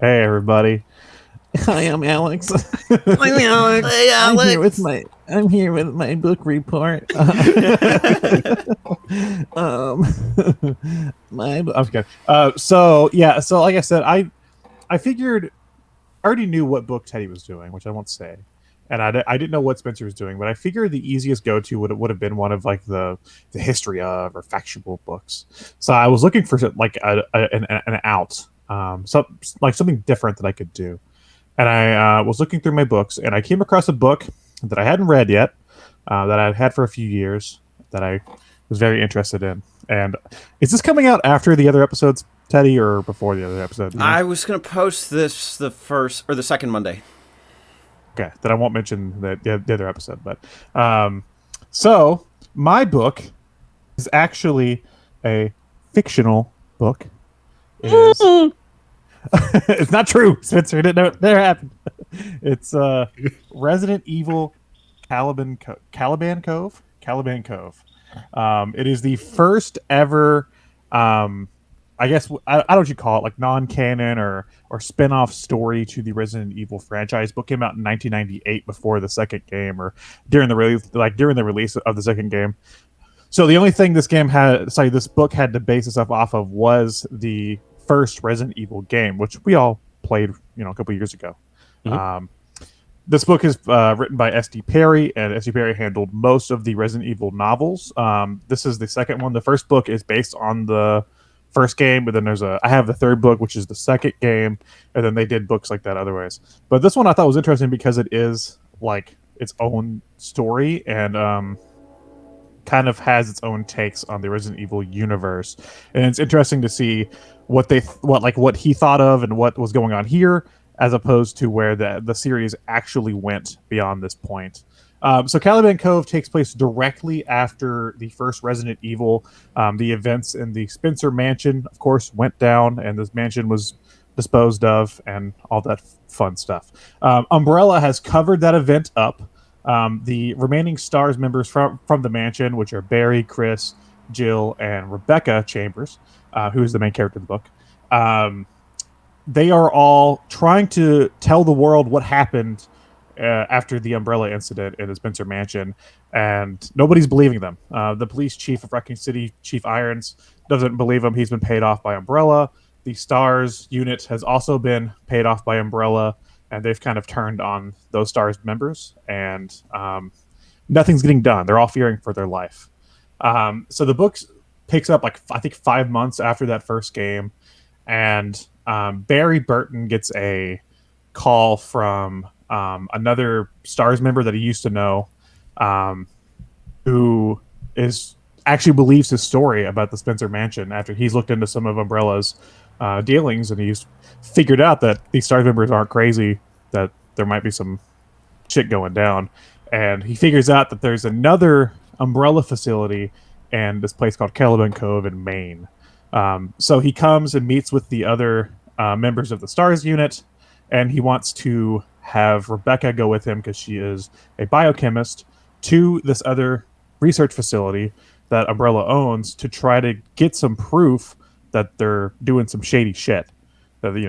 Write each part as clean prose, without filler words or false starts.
Hey everybody. Hi, I'm Alex. I'm Alex. Hey, Alex. I'm here with my book report. um I'm kidding. So yeah, so like I said, I figured I already knew what book Teddy was doing, which I won't say. And I didn't know what Spencer was doing, but I figured the easiest go to would have been one of like the history of or factual books. So I was looking for like an out, so like something different that I could do. And I was looking through my books, and I came across a book that I hadn't read yet, that I'd had for a few years, that I was very interested in. And is this coming out after the other episodes, Teddy, or before the other episode? Do you know? I was gonna post this the first or the second Monday. Okay, then I won't mention the other episode. But um, so my book is actually a fictional book. It is. It's not true, Spencer. It didn't know it never happened. It's Resident Evil Caliban Cove. Caliban Cove. It is the first ever, I guess I don't know what you call it, like non-canon or spin-off story to the Resident Evil franchise. Book came out in 1998 before the second game, or during the release of the second game. So the only thing this book had to base itself off of was the first Resident Evil game, which we all played, a couple years ago. Mhm. Um, this book is written by S.D. Perry, and S.D. Perry handled most of the Resident Evil novels. This is the second one. The first book is based on the first game, but then I have the third book, which is the second game, and then they did books like that otherwise. But this one I thought was interesting because it is like its own story, and kind of has its own takes on the Resident Evil universe, and it's interesting to see what he thought of and what was going on here, as opposed to where the series actually went beyond this point. So Caliban Cove takes place directly after the first Resident Evil. The events in the Spencer Mansion, of course, went down, and this mansion was disposed of, and all that fun stuff. Umbrella has covered that event up. The remaining stars members from the mansion, which are Barry, Chris, Jill, and Rebecca Chambers, who is the main character of the book, they are all trying to tell the world what happened after the Umbrella incident in the Spencer Mansion, and nobody's believing them. The police chief of Wrecking City, Chief Irons, doesn't believe him. He's been paid off by Umbrella. The Stars unit has also been paid off by Umbrella, and they've kind of turned on those Stars members, and nothing's getting done. They're all fearing for their life. So the book picks up like I think 5 months after that first game, and Barry Burton gets a call from another Stars member that he used to know, who is actually believes his story about the Spencer Mansion after he's looked into some of Umbrella's dealings, and he's figured out that these Stars members aren't crazy, that there might be some shit going down. And he figures out that there's another Umbrella facility in this place called Caliban Cove in Maine. So he comes and meets with the other members of the Stars unit, and he wants to have Rebecca go with him because she is a biochemist to this other research facility that Umbrella owns to try to get some proof that they're doing some shady shit,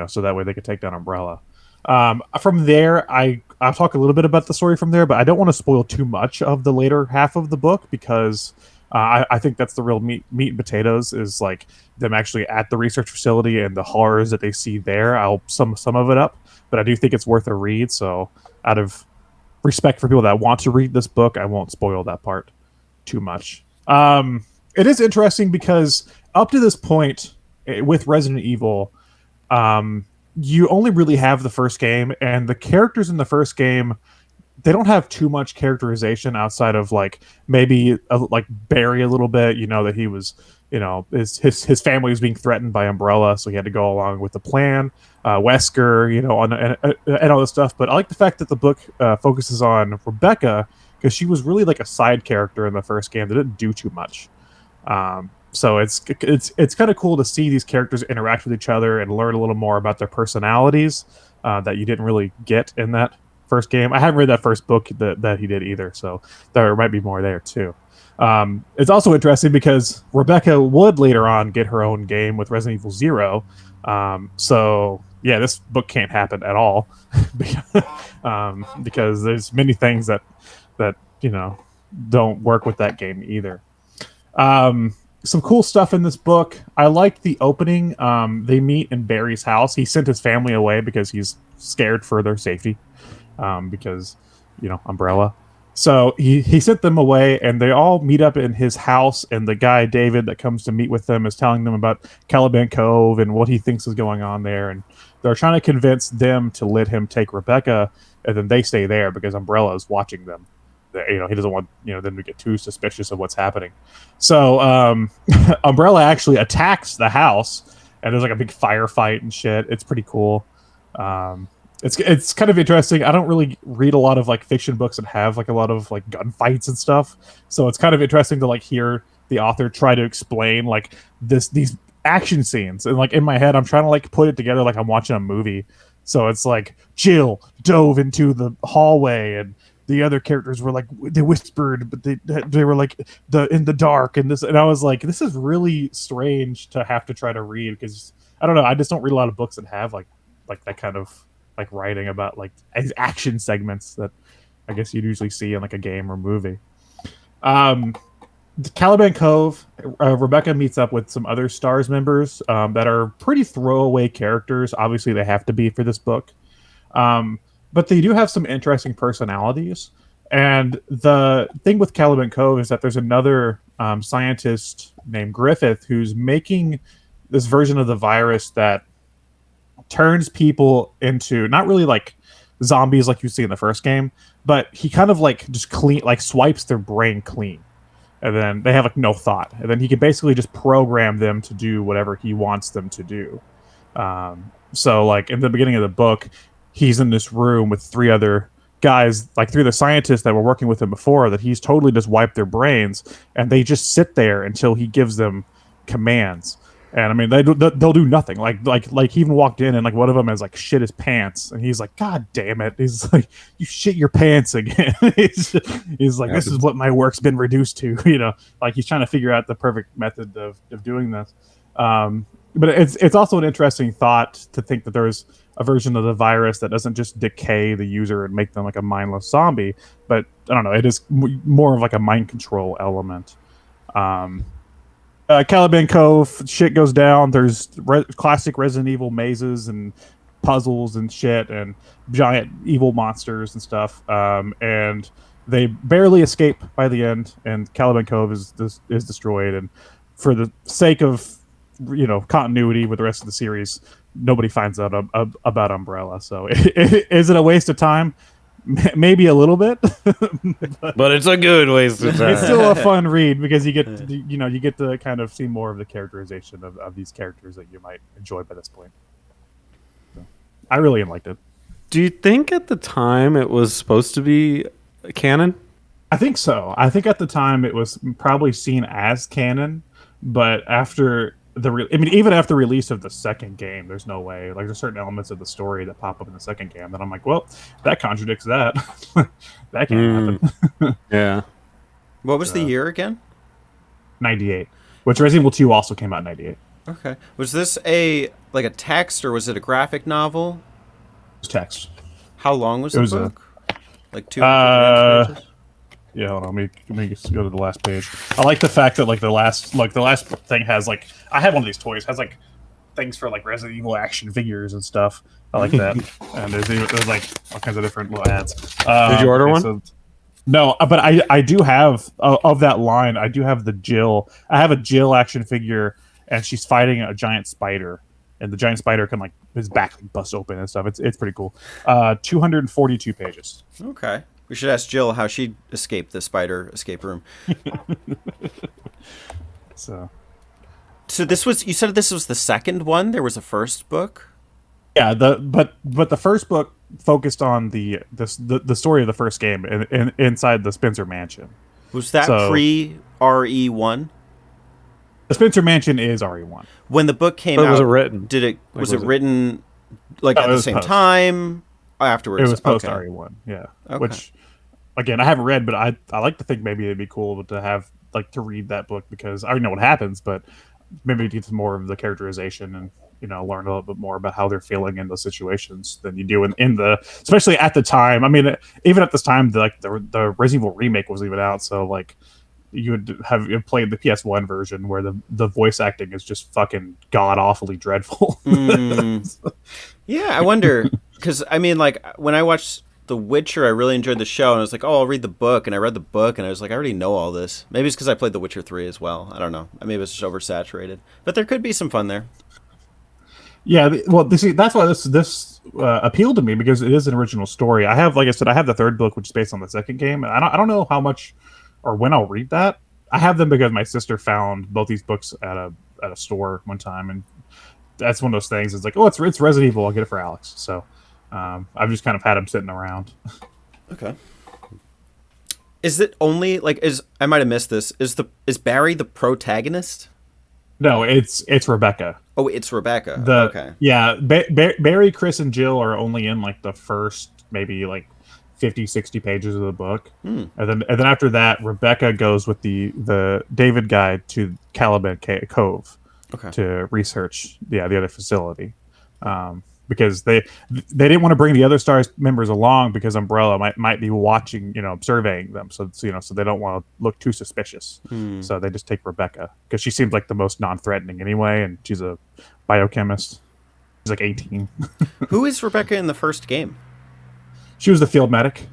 so that way they could take down Umbrella. From there, I'll talk a little bit about the story from there, but I don't want to spoil too much of the later half of the book because I think that's the real meat and potatoes, is like them actually at the research facility and the horrors that they see there. I'll sum some of it up, but I do think it's worth a read. So out of respect for people that want to read this book, I won't spoil that part too much. It is interesting because up to this point with Resident Evil, you only really have the first game, and the characters in the first game, they don't have too much characterization outside of like maybe like Barry a little bit. That he was, his family was being threatened by Umbrella, so he had to go along with the plan. Wesker, and all this stuff. But I like the fact that the book focuses on Rebecca, because she was really like a side character in the first game that didn't do too much. So it's kind of cool to see these characters interact with each other and learn a little more about their personalities that you didn't really get in that first game. I haven't read that first book that he did either, so there might be more there too. It's also interesting because Rebecca would later on get her own game with Resident Evil Zero. So yeah, this book can't happen at all, because there's many things that don't work with that game either. Some cool stuff in this book. I like the opening. They meet in Barry's house. He sent his family away because he's scared for their safety, because Umbrella. So he sent them away, and they all meet up in his house. And the guy David that comes to meet with them is telling them about Caliban Cove and what he thinks is going on there. And they're trying to convince them to let him take Rebecca, and then they stay there because Umbrella is watching them. He doesn't want them to get too suspicious of what's happening. So Umbrella actually attacks the house, and there's like a big firefight and shit. It's pretty cool. It's kind of interesting. I don't really read a lot of like fiction books that have like a lot of like gunfights and stuff. So it's kind of interesting to like hear the author try to explain like these action scenes. And like in my head, I'm trying to like put it together like I'm watching a movie. So it's like Jill dove into the hallway, and the other characters were like they whispered, but they were like in the dark, and I was like, this is really strange to have to try to read, because I don't know, I just don't read a lot of books that have like that kind of like writing about like action segments that I guess you'd usually see in like a game or movie. The Caliban Cove, Rebecca meets up with some other Stars members that are pretty throwaway characters. Obviously, they have to be for this book. But they do have some interesting personalities. And the thing with Caliban Cove is that there's another scientist named Griffith who's making this version of the virus that turns people into not really like zombies like you see in the first game, but he kind of like just swipes their brain clean. And then they have like no thought. And then he can basically just program them to do whatever he wants them to do. So like in the beginning of the book, he's in this room with three other guys, like three of the scientists that were working with him before, that he's totally just wiped their brains, and they just sit there until he gives them commands. And I mean, they'll do nothing. Like he even walked in, and like one of them has like shit his pants, and he's like, "God damn it!" He's like, "You shit your pants again." he's like, "This is what my work's been reduced to." Like he's trying to figure out the perfect method of doing this. But it's also an interesting thought to think that there's a version of the virus that doesn't just decay the user and make them like a mindless zombie, but I don't know, it is more of like a mind control element. Caliban Cove, shit goes down. There's classic Resident Evil mazes and puzzles and shit and giant evil monsters and stuff. And they barely escape by the end, and Caliban Cove is destroyed. And for the sake of continuity with the rest of the series, nobody finds out about Umbrella. So is it a waste of time? Maybe a little bit, but it's a good waste of time. It's still a fun read because you get to kind of see more of the characterization of these characters that you might enjoy by this point. So, I really liked it. Do you think at the time it was supposed to be canon? I think so. I think at the time it was probably seen as canon, but after even after release of the second game, there's no way. Like there's certain elements of the story that pop up in the second game that I'm like, well, that contradicts that. That can't happen. Yeah. What was the year again? 98. Which Resident Evil 2 also came out in 98. Okay. Was this a text, or was it a graphic novel? It was text. How long was the book? Like 200 pages? Yeah, hold on. Let me just go to the last page. I like the fact that the last thing has like, I have one of these toys, has like things for like Resident Evil action figures and stuff. I like that. And there's like all kinds of different little ads. Did you order one? So, no, but I do have of that line. I do have the Jill. I have a Jill action figure, and she's fighting a giant spider, and the giant spider can like his back busts open and stuff. It's pretty cool. 242 pages. Okay. We should ask Jill how she escaped the spider escape room. So this was, you said this was the second one? There was a first book? Yeah, but the first book focused on the story of the first game inside the Spencer Mansion. Was that pre RE1? The Spencer Mansion is RE1. When the book came out, was it written? Was it written like at the same time? Afterwards, it was post RE1, yeah. Okay. Which, again, I haven't read, but I like to think maybe it'd be cool to have to read that book, because I already know what happes, but maybe it gets more of the characterization and learn a little bit more about how they're feeling in those situations than you do in the, especially at the time. I mean, even at this time, the Resident Evil remake was even out, so like you would have played the PS1 version where the voice acting is just fucking god awfully dreadful. Yeah, I wonder, because I mean, like when I watched The Witcher, I really enjoyed the show, and I was like, oh, I'll read the book, and I read the book, and I was like, I already know all this. Maybe it's because I played The Witcher 3 as well. I don't know. Maybe it's just oversaturated, but there could be some fun there. Yeah, well, see, that's why this appealed to me, because it is an original story. I have, like I said, I have the third book, which is based on the second game, and I don't know how much or when I'll read that. I have them because my sister found both these books at a store one time, and that's one of those things. It's like, oh, it's Resident Evil. I'll get it for Alex. So I've just kind of had them sitting around. Okay. Is it only like I might have missed this? Is Barry the protagonist? No, it's Rebecca. Oh, it's Rebecca. Okay. Yeah, Barry, Chris, and Jill are only in like the first maybe like 50, 60 pages of the book, and then after that, Rebecca goes with the David guide to Caliban Cove, to research the other facility, because they didn't want to bring the other Stars members along because Umbrella might be watching, surveying them, so they don't want to look too suspicious. So they just take Rebecca because she seems like the most non-threatening anyway, and she's a biochemist. She's like 18. Who is Rebecca in the first game? She was the field medic.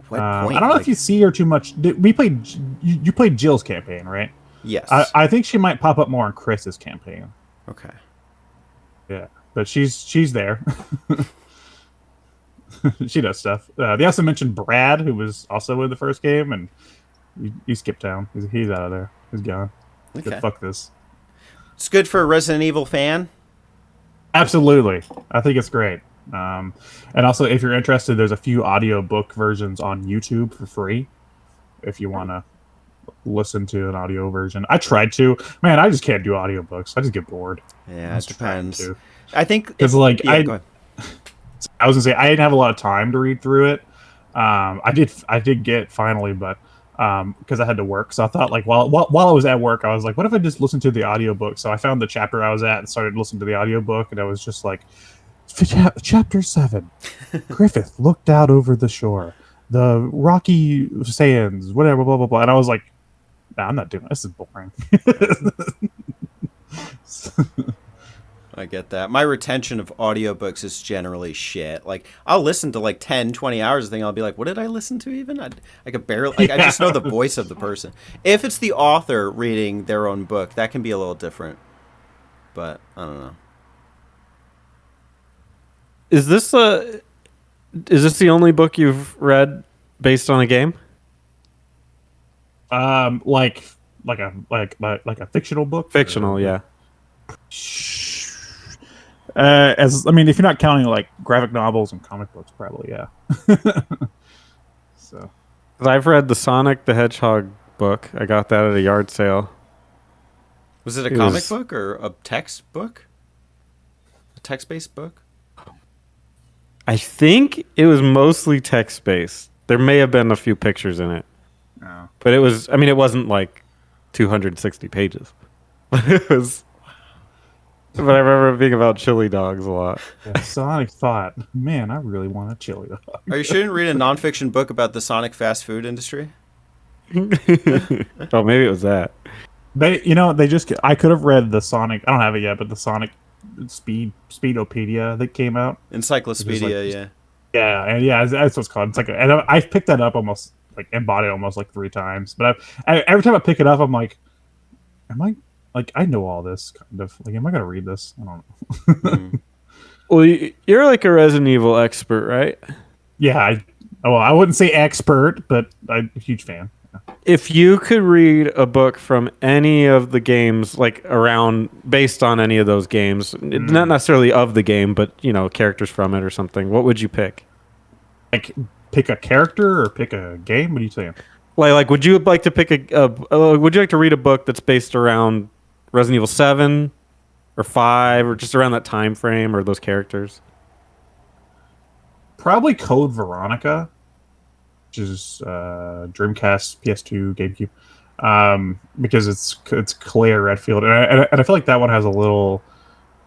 What point? I don't know if you see her too much. We played. You played Jill's campaign, right? Yes. I think she might pop up more in Chris's campaign. Okay. Yeah, but she's there. She does stuff. They also mentioned Brad, who was also in the first game, and he skipped town. He's out of there. He's gone. Okay. Good, fuck this. It's good for a Resident Evil fan. Absolutely, I think it's great. And also, if you're interested, there's a few audiobook versions on YouTube for free if you want to listen to an audio version. I tried to. Man, I just can't do audiobooks. I just get bored. Yeah, it depends. I think because go ahead. I was gonna say I didn't have a lot of time to read through it. I did get finally, but because I had to work, so I thought like while I was at work, I was like, what if I just listened to the audiobook? So I found the chapter I was at and started listening to the audiobook, and I was just like, Chapter 7. Griffith looked out over the shore. The rocky sands, whatever, blah, blah, blah. And I was like, nah, I'm not doing this. This is boring. I get that. My retention of audiobooks is generally shit. Like, I'll listen to like 10, 20 hours of thing. I'll be like, what did I listen to even? I could barely, like, I just know the voice of the person. If it's the author reading their own book, that can be a little different. But, I don't know. Is this the only book you've read based on a game? Like a fictional book. Fictional, yeah. If you're not counting like graphic novels and comic books, probably yeah. So, I've read the Sonic the Hedgehog book. I got that at a yard sale. Was it a comic book or a text book? A text-based book? I think it was mostly text-based. There may have been a few pictures in it. No. But it was, it wasn't like 260 pages. But it was... But I remember it being about chili dogs a lot. Yeah, Sonic thought, man, I really want a chili dog. Are you sure you didn't read a nonfiction book about the Sonic fast food industry? Oh, maybe it was that. I could have read the Sonic, I don't have it yet, but the Sonic Speedopedia that came out. Encyclopedia, yeah. Yeah, that's what it's called. It's like, and I've picked that up almost, like, and bought it almost like 3 times. But every time I pick it up, I'm like, I know all this, kind of. Like, am I going to read this? I don't know. Well, you're like a Resident Evil expert, right? Yeah, I wouldn't say expert, but I'm a huge fan. If you could read a book from any of the games, like around, based on any of those games, not necessarily of the game, but, characters from it or something, what would you pick? Like, pick a character or pick a game? What are you saying? Like, would you like to pick would you like to read a book that's based around Resident Evil 7 or 5 or just around that time frame or those characters? Probably Code Veronica, which is Dreamcast, PS2, GameCube, because it's Claire Redfield, and I feel like that one has a little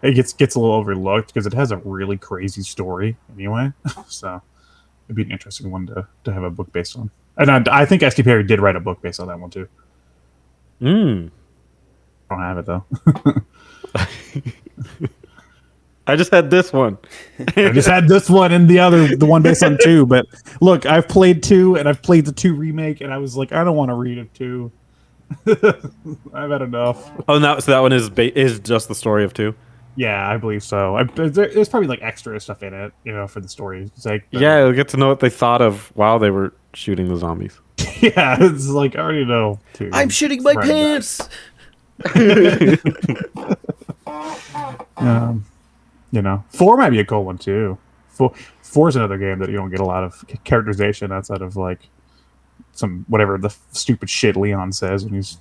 it gets a little overlooked because it has a really crazy story anyway. So it'd be an interesting one to have a book based on. And I think S.K. Perry did write a book based on that one too. Mm. I don't have it though. I just had this one. I just had this one and the one based on 2. But look, I've played 2 and I've played the 2 remake, and I was like, I don't want to read it 2. I've had enough. Oh, no, so that one is just the story of 2? Yeah, I believe so. There's probably like extra stuff in it, for the story's sake. But, Yeah, you'll get to know what they thought of while they were shooting the zombies. yeah, it's like I already know. Too. I'm shitting my pants. Um, 4 might be a cool one too. 4 is another game that you don't get a lot of characterization outside of like some whatever the stupid shit Leon says when he's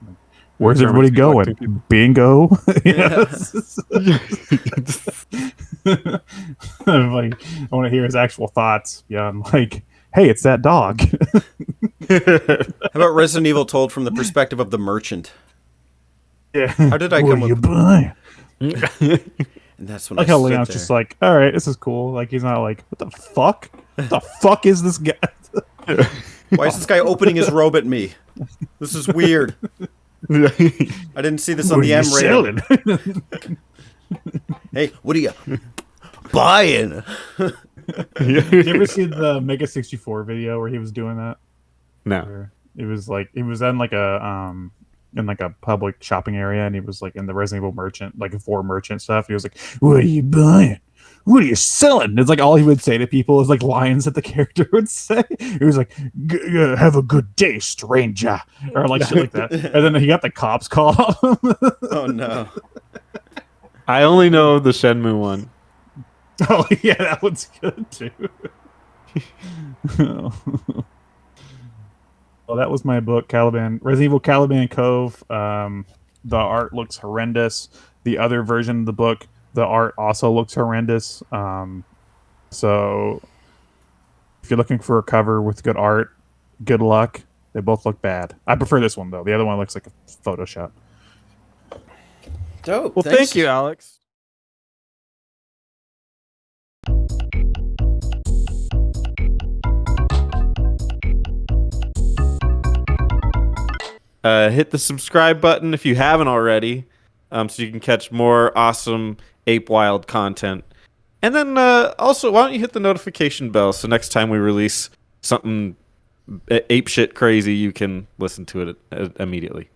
like, "Where's everybody going? Bingo." I'm like, I want to hear his actual thoughts beyond like, "Hey, it's that dog." How about Resident Evil told from the perspective of the merchant? Yeah. How did I come What are you with? buying? And that's when Like I how stood Leon's there. just like, all right, this is cool. Like he's not like, what the fuck? What the fuck is this guy? Why is this guy opening his robe at me? This is weird. I didn't see this on What the are M you rating. selling? Hey, what are you buying? Did you ever see the Mega 64 video where he was doing that? No. Where it was like he was in like a public shopping area, and he was like in the Resident Evil merchant, like for merchant stuff. He was like, "What are you buying? What are you selling?" It's like all he would say to people is like lines that the character would say. He was like, "Have a good day, stranger," or like shit like that. And then he got the cops called on him. Oh no. I only know the Shenmue one. Oh yeah, that one's good too. Well, that was my book, Resident Evil Caliban Cove. The art looks horrendous. The other version of the book, the art also looks horrendous. So if you're looking for a cover with good art, good luck. They both look bad. I prefer this one though. The other one looks like a Photoshop. Dope. Well, Thanks. thank you, Alex. Hit the subscribe button if you haven't already, so you can catch more awesome Ape Wild content. And then also, why don't you hit the notification bell so next time we release something ape shit crazy, you can listen to it immediately.